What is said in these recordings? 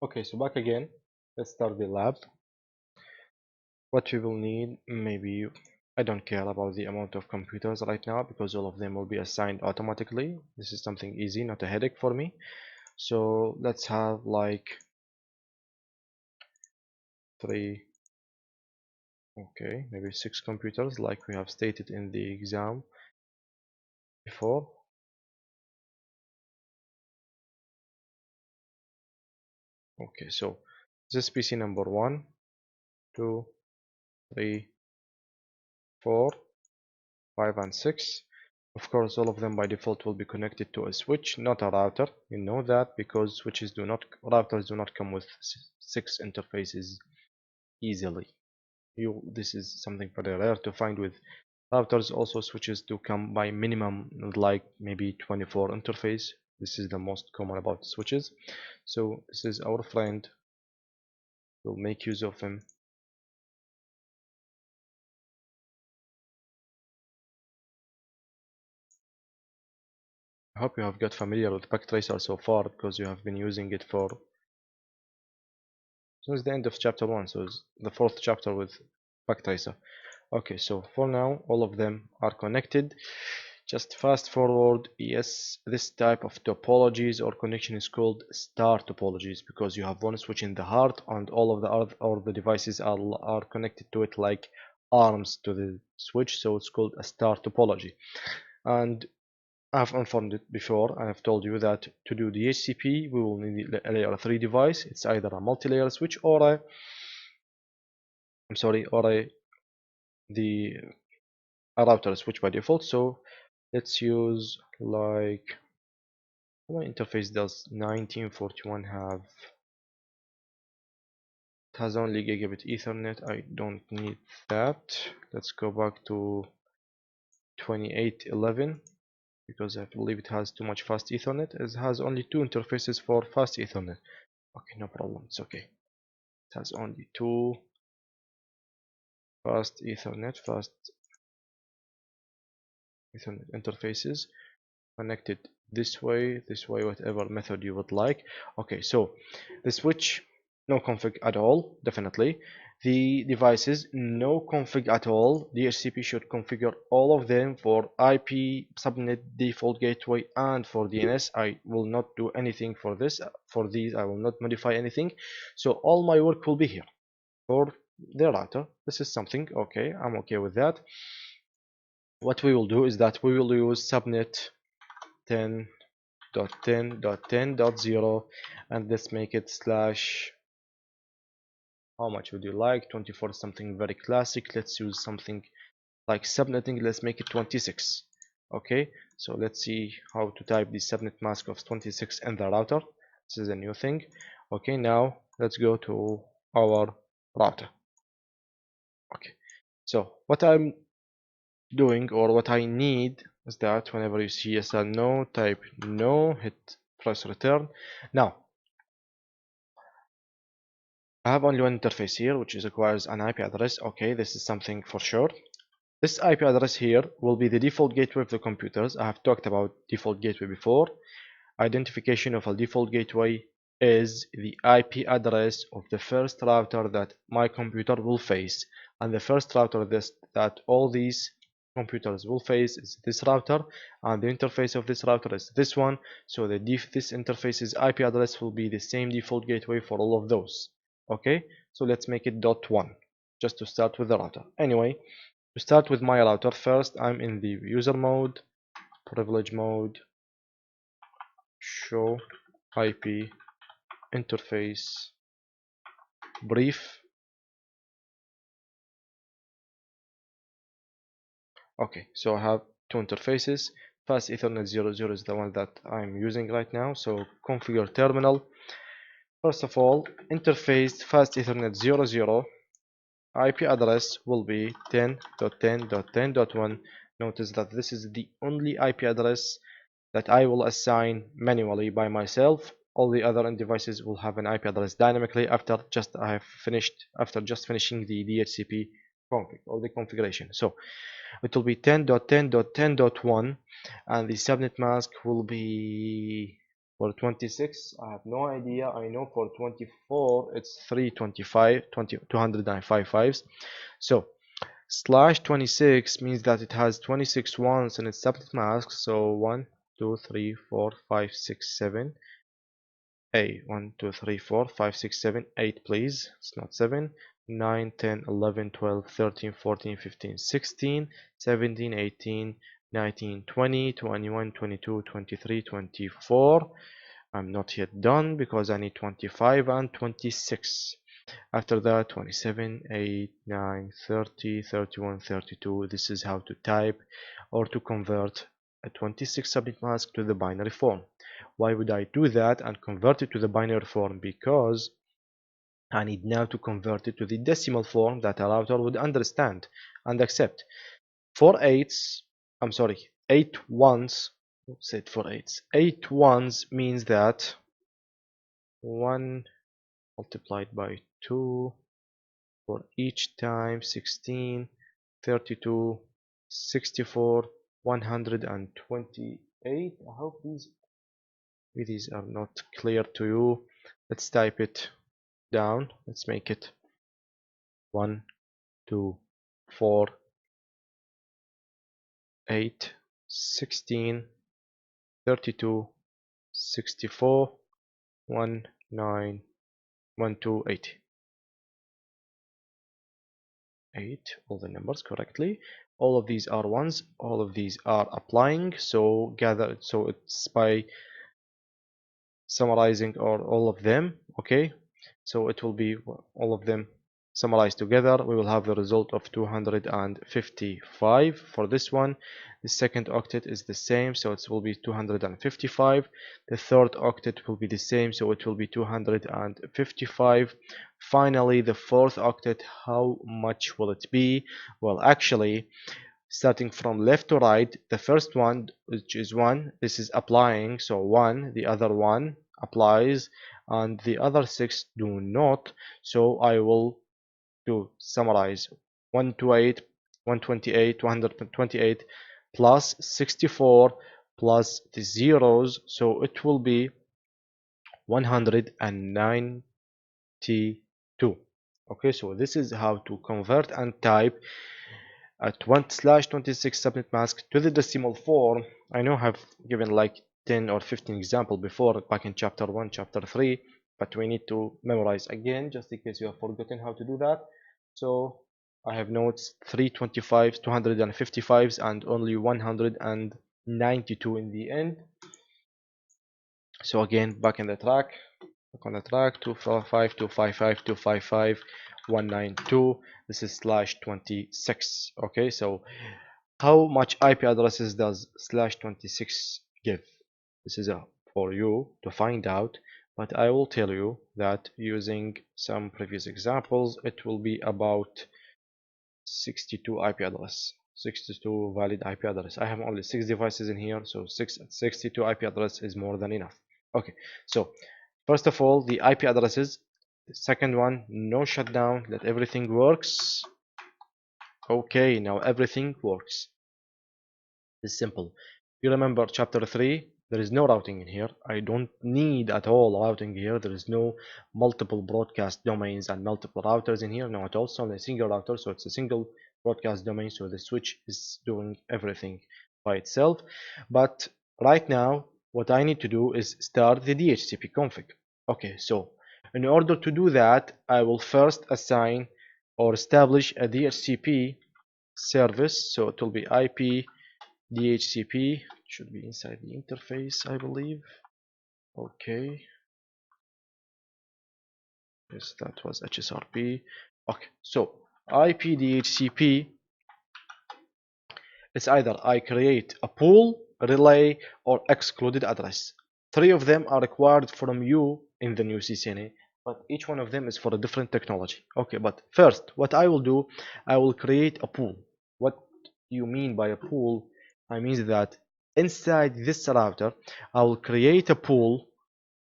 Okay, so back again. Let's start the lab. What we will need, maybe I don't care about the amount of computers right now because all of them will be assigned automatically. This is something easy, not a headache for me. So let's have like 3, okay, maybe 6 computers like we have stated in the exam before. Okay, so this PC number 1, 2, 3, 4, 5 and 6. Of course, all of them by default will be connected to a switch, not a router. You know that because routers do not come with 6 interfaces easily. This is something very rare to find with routers. Also, switches do come by minimum like maybe 24 interface. This is the most common about switches. So this is our friend. We'll make use of him. I hope you have got familiar with Backtracer so far because you have been using it since the end of chapter 1, so it's the 4th chapter with Backtracer. Okay, so for now all of them are connected. Just fast forward. Yes, this type of topologies or connection is called star topologies because you have one switch in the heart and all of the other devices are connected to it like arms to the switch, so it's called a star topology. And I've informed it before. I have told you that to do the Dhcp we will need a layer 3 device. It's either a multi-layer switch or a router switch by default. So let's use like, what interface does 1941 have? It has only gigabit Ethernet. I don't need that. Let's go back to 2811 because I believe it has too much fast Ethernet. It has only 2 interfaces for fast Ethernet. Okay, no problem. It's okay. It has only 2 fast Ethernet interfaces connected this way, whatever method you would like. Okay, so the switch, no config at all, definitely. The devices, no config at all. DHCP should configure all of them for IP, subnet, default gateway, and for DNS. I will not do anything for this. For these, I will not modify anything. So all my work will be here for the router. This is something okay. I'm okay with that. What we will do is that we will use subnet 10.10.10.0 and let's make it slash, how much would you like? 24, something very classic. Let's use something like subnetting. Let's make it 26. Okay, so let's see how to type the subnet mask of 26 in the router. This is a new thing. Okay, now let's go to our router. Okay, so what I'm doing, or what I need, is that whenever you see SL no, type no, press return. Now I have only one interface here, which requires an IP address. Okay, this is something for sure. This IP address here will be the default gateway of the computers. I have talked about default gateway before. Identification of a default gateway is the IP address of the first router that my computer will face, and the first router that all these computers will face is this router, and the interface of this router is this one. So this interface's IP address will be the same default gateway for all of those. Okay, so let's make it .1 just to start with the router. Anyway, to start with my router, first I'm in the user mode, privilege mode, show IP interface brief. Okay, so I have 2 interfaces. Fast Ethernet 00 is the one that I'm using right now. So configure terminal. First of all, interface fast Ethernet 00 IP address will be 10.10.10.1. Notice that this is the only IP address that I will assign manually by myself. All the other devices will have an IP address dynamically after just finishing the DHCP config or the configuration. So it will be 10.10.10.1 and the subnet mask will be For 26, I have no idea. I know for 24, it's 325, 255. So slash 26 means that it has 26 ones in its subnet mask. So 1, 2, 3, 4, 5, 6, 7. 1, 2, 3, 4, 5, 6, 7, 8, please. It's not 7. 9, 10, 11, 12, 13, 14, 15, 16, 17, 18, 19, 20, 21, 22, 23, 24. I'm not yet done because I need 25 and 26. After that, 27, 8, 9, 30, 31, 32. This is how to type or to convert a 26 subnet mask to the binary form. Why would I do that and convert it to the binary form? Because I need now to convert it to the decimal form that a router would understand and accept. 4/8, I'm sorry, 8 ones, said 4/8. 8 ones means that 1 multiplied by 2 for each time 16, 32, 64, 128. I hope these are not clear to you. Let's type it down. Let's make it 1, 2, 4, 8, 16, 32, 64, 1, 9, 1, 2, 8. 8, all the numbers correctly. All of these are ones, all of these are applying, so it's by summarizing all of them. Okay, so it will be all of them summarized together. We will have the result of 255 for this one. The second octet is the same, so it will be 255. The third octet will be the same, so it will be 255. Finally, the fourth octet, how much will it be? Well, actually, starting from left to right, the first one, which is 1, this is applying, so 1, the other one applies, and the other 6 do not. So I will do summarize 128, 128, 228 plus 64 plus the zeros, so it will be 192. Okay, so this is how to convert and type at 1/26 subnet mask to the decimal form. I know I've given like 10 or 15 examples before back in chapter 1, chapter 3, but we need to memorize again just in case you have forgotten how to do that. So I have notes 325s, 255s, and only 192 in the end. So again, back on the track, 255, 255, 255, 192. This is /26. Okay, so how much IP addresses does /26 give? This is for you to find out, but I will tell you that using some previous examples, it will be about 62 IP address. 62 valid IP address. I have only 6 devices in here, so 62 IP address is more than enough. Okay, so first of all, the IP addresses. Second one, no shutdown, let everything works. Okay, now everything works. It's simple. You remember chapter 3, there is no routing in here. I don't need at all routing here. There is no multiple broadcast domains and multiple routers in here. No, at all. It's only a single router, so it's a single broadcast domain, so the switch is doing everything by itself. But right now, what I need to do is start the DHCP config. Okay, so in order to do that, I will first assign or establish a DHCP service. So it will be IP DHCP, should be inside the interface, I believe. Okay, yes, that was HSRP. Okay, so IP DHCP, it's either I create a pool, relay, or excluded address. 3 of them are required from you in the new CCNA, but each one of them is for a different technology. Okay, but first, what I will do, I will create a pool. What you mean by a pool? I mean that inside this router, I will create a pool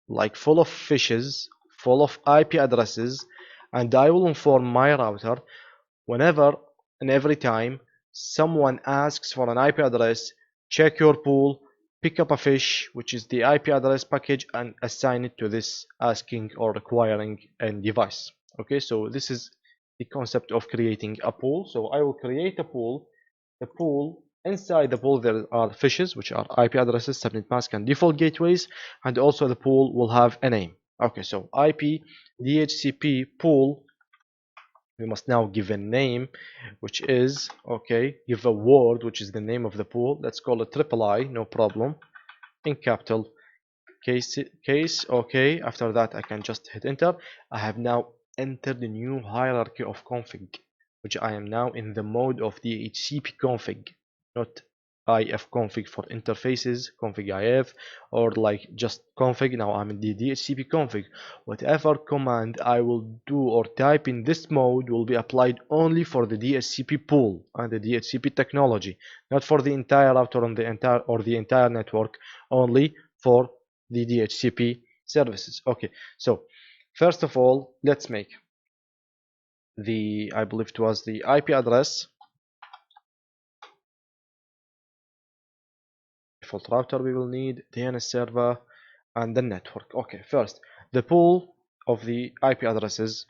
like full of fishes, full of IP addresses, and I will inform my router whenever and every time someone asks for an IP address, check your pool, pick up a fish, which is the IP address package, and assign it to this asking or requiring end device. Okay, so this is the concept of creating a pool. So I will create a pool. The pool, inside the pool there are fishes, which are IP addresses, subnet mask, and default gateways, and also the pool will have a name. Okay, so IP DHCP pool, we must now give a name, which is, okay, give a word, which is the name of the pool. Let's call it triple I, no problem, in capital case. Okay, after that I can just hit enter. I have now entered the new hierarchy of config, which I am now in the mode of the DHCP config, not if config for interfaces, config if, or like just config. Now I'm in the DHCP config. Whatever command I will do or type in this mode will be applied only for the DHCP pool and the DHCP technology, not for the entire router on the entire network, only for the DHCP services. Okay, so first of all, let's make the, I believe it was the IP address, default router we will need, DNS server, and the network. Okay, first, the pool of the IP addresses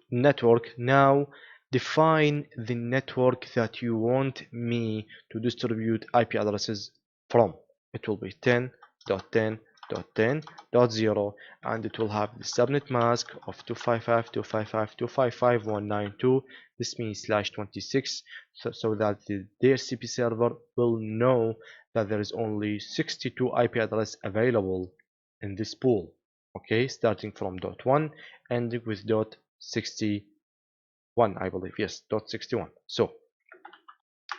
network. Now define the network that you want me to distribute IP addresses from. It will be 10.10.10.0, and it will have the subnet mask of 255.255.255.192. This means /26, so that the DHCP server will know that there is only 62 IP address available in this pool. Okay, starting from .1 ending with .61, I believe. Yes, .61. So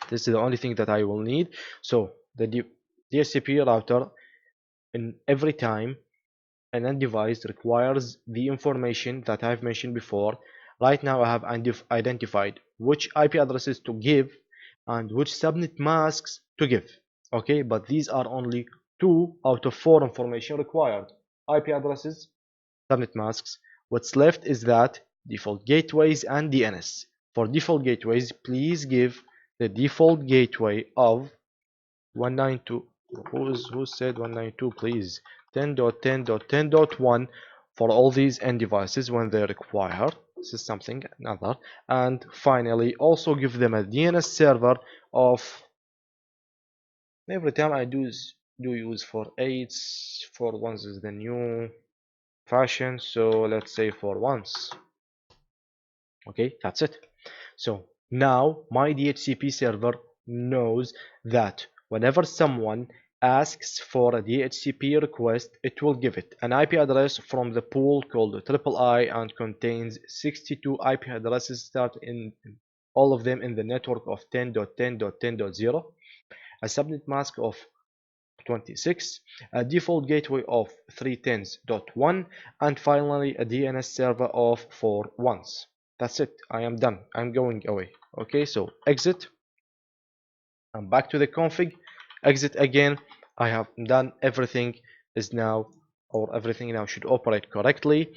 this is the only thing that I will need. So the DHCP router, in every time an end device requires the information that I've mentioned before. Right now I have identified which IP addresses to give and which subnet masks to give. Okay, but these are only 2 out of 4 information required: IP addresses, subnet masks. What's left is that default gateways and DNS. For default gateways, please give the default gateway of 192. Who said 192? Please, 10.10.10.1 for all these end devices when they require. This is something another. And finally, also give them a DNS server of, every time I do use for 8s, for ones is the new fashion, so let's say for once. Okay, that's it. So now my DHCP server knows that whenever someone asks for a DHCP request, it will give it an IP address from the pool called triple I and contains 62 IP addresses, start in all of them in the network of 10.10.10.0, a subnet mask of 26, a default gateway of 310.1, and finally a DNS server of 4 ones. That's it. I am done. I'm going away. Okay, so exit. I'm back to the config. Exit again. I have done everything is now, or everything now should operate correctly.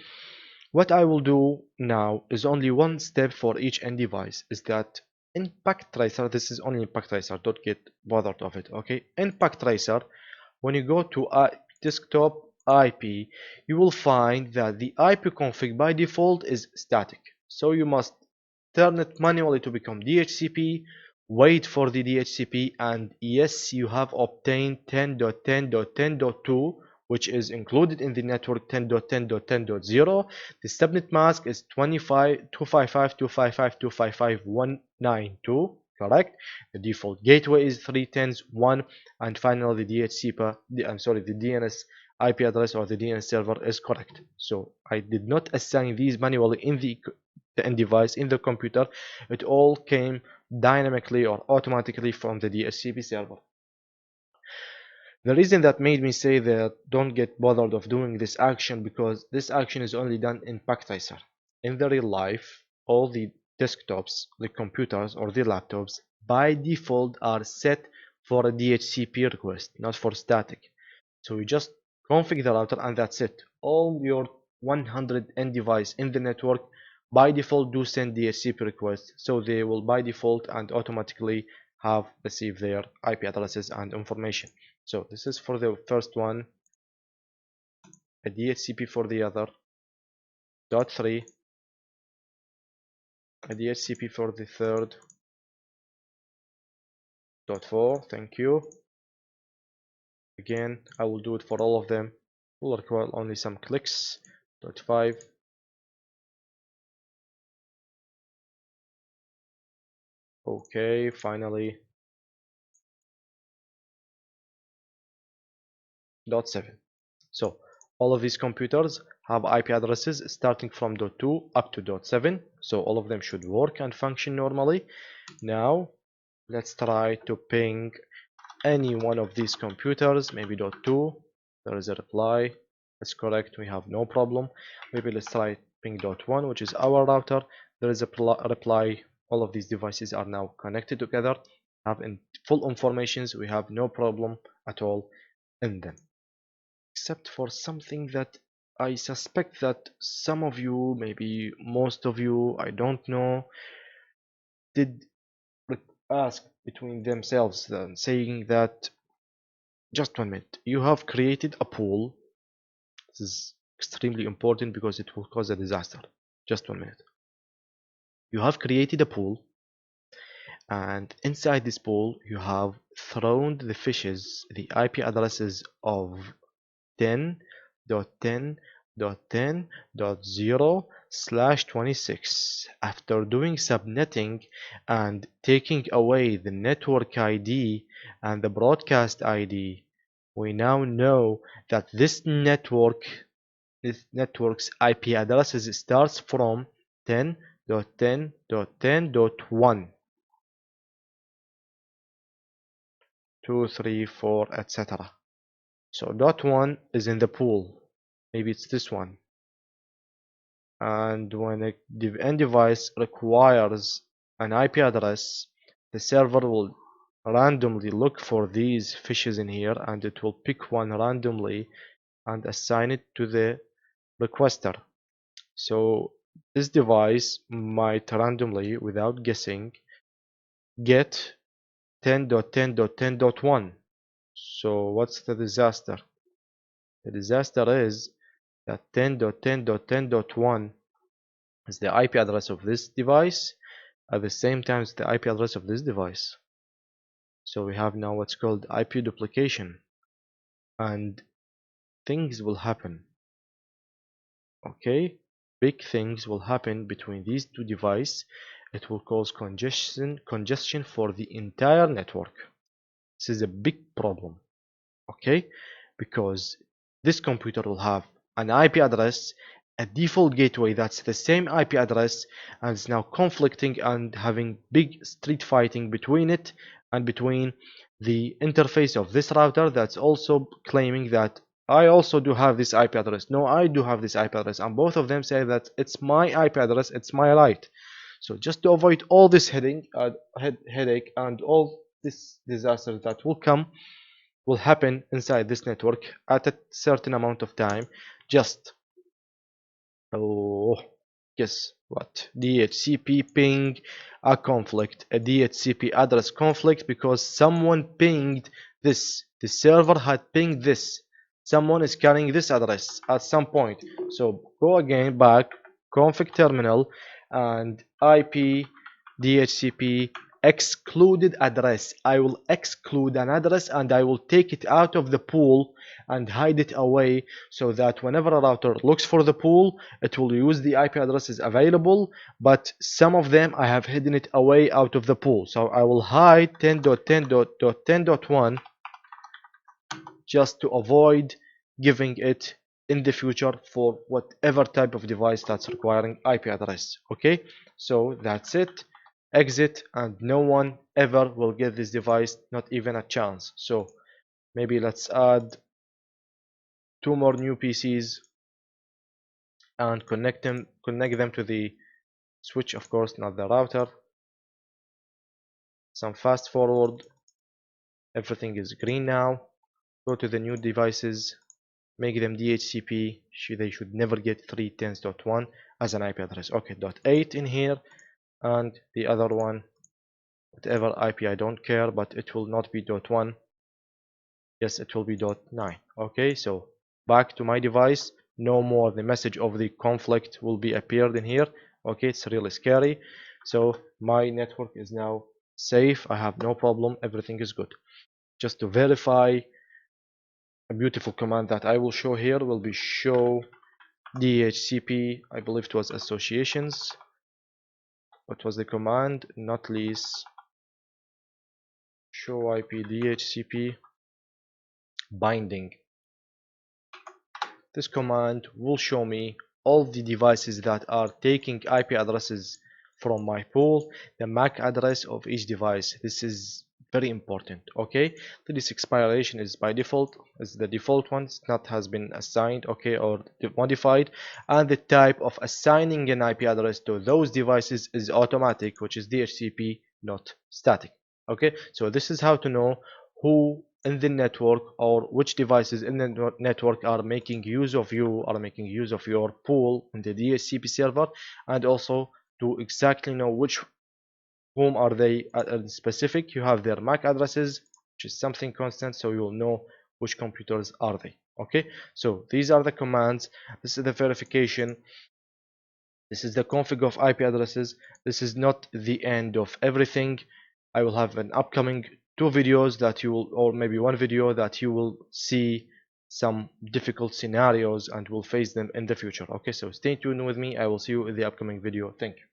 What I will do now is only one step for each end device, is that in packet tracer, this is only in packet tracer, don't get bothered of it. Okay, in packet tracer, when you go to desktop IP, you will find that the IP config by default is static, so you must turn it manually to become DHCP, wait for the DHCP, and yes, you have obtained 10.10.10.2, which is included in the network 10.10.10.0. The subnet mask is 255.255.255.192, correct? The default gateway is 310.1, and finally the DHCP, the DNS IP address or the DNS server is correct. So I did not assign these manually in the end device in the computer. It all came dynamically or automatically from the DHCP server. The reason that made me say that don't get bothered of doing this action, because this action is only done in packet tracer. In the real life, all the desktops, the computers or the laptops by default are set for a DHCP request, not for static. So you just configure the router and that's it. All your 100 end device in the network by default do send DHCP requests, so they will by default and automatically have received their IP addresses and information. So this is for the first one, a DHCP for the other, dot 3, a DHCP for the third, dot 4, thank you. Again, I will do it for all of them. Will require only some clicks. Dot 5. Okay, finally. Dot 7. So all of these computers have IP addresses starting from dot 2 up to dot 7. So all of them should work and function normally. Now let's try to ping any one of these computers, maybe dot 2. There is a reply. That's correct, we have no problem. Maybe let's try ping dot 1, which is our router. There is a reply. All of these devices are now connected together, have in full informations. We have no problem at all in them, except for something that I suspect that some of you, maybe most of you, I don't know, did ask between themselves, then saying that, just 1 minute, you have created a pool. This is extremely important because it will cause a disaster. Just 1 minute. You have created a pool, and inside this pool you have thrown the fishes, the IP addresses of 10.10.10.0/26. After doing subnetting and taking away the network ID and the broadcast ID, we now know that this network's IP addresses starts from 10.10.10.1, 2, 3, 4, etc. So dot 1 is in the pool. Maybe it's this one. And when a end device requires an IP address, the server will randomly look for these fishes in here, and it will pick one randomly and assign it to the requester. So this device might randomly, without guessing, get 10.10.10.1. So what's the disaster? The disaster is that 10.10.10.1 is the IP address of this device at the same time as the IP address of this device. So we have now what's called IP duplication, and things will happen. Okay, big things will happen between these two devices. It will cause congestion for the entire network. This is a big problem. Okay, because this computer will have an IP address, a default gateway that's the same IP address, and it's now conflicting and having big street fighting between it and between the interface of this router that's also claiming that I also do have this IP address. No, I do have this IP address, and both of them say that it's my IP address, it's my right. So just to avoid all this headache and all this disaster that will happen inside this network at a certain amount of time, just guess what, DHCP ping a conflict, a DHCP address conflict, because someone pinged this, the server had pinged this, someone is carrying this address at some point. So go again back, config terminal, and IP DHCP excluded address. I will exclude an address and I will take it out of the pool and hide it away, so that whenever a router looks for the pool, it will use the IP addresses available, but some of them I have hidden it away out of the pool. So I will hide 10.10.10.1 just to avoid giving it in the future for whatever type of device that's requiring IP address. Okay, so that's it. Exit, and no one ever will get this device, not even a chance. So maybe let's add 2 more new PCs and connect them to the switch, of course, not the router. Some fast forward, everything is green now. Go to the new devices, make them DHCP. They should never get 3.10.1 as an IP address. Okay, .8 in here, and the other one whatever IP, I don't care, but it will not be .1. Yes, it will be .9. Okay, so back to my device. No more the message of the conflict will be appeared in here. Okay, it's really scary. So my network is now safe. I have no problem. Everything is good. Just to verify, a beautiful command that I will show here will be show DHCP. I believe it was associations. What was the command? Not least show IP DHCP binding. This command will show me all the devices that are taking IP addresses from my pool, the MAC address of each device. This is very important. Okay, this expiration is by default, is the default one. It's not has been assigned, okay, or modified, and the type of assigning an IP address to those devices is automatic, which is DHCP, not static. Okay, so this is how to know who in the network or which devices in the network are making use of your pool in the DHCP server, and also to exactly know whom are they specific. You have their MAC addresses, which is something constant, so you'll know which computers are they. Okay, so these are the commands. This is the verification. This is the config of IP addresses. This is not the end of everything. I will have an upcoming 2 videos that you will, or maybe 1 video that you will see some difficult scenarios and will face them in the future. Okay, so stay tuned with me. I will see you in the upcoming video. Thank you.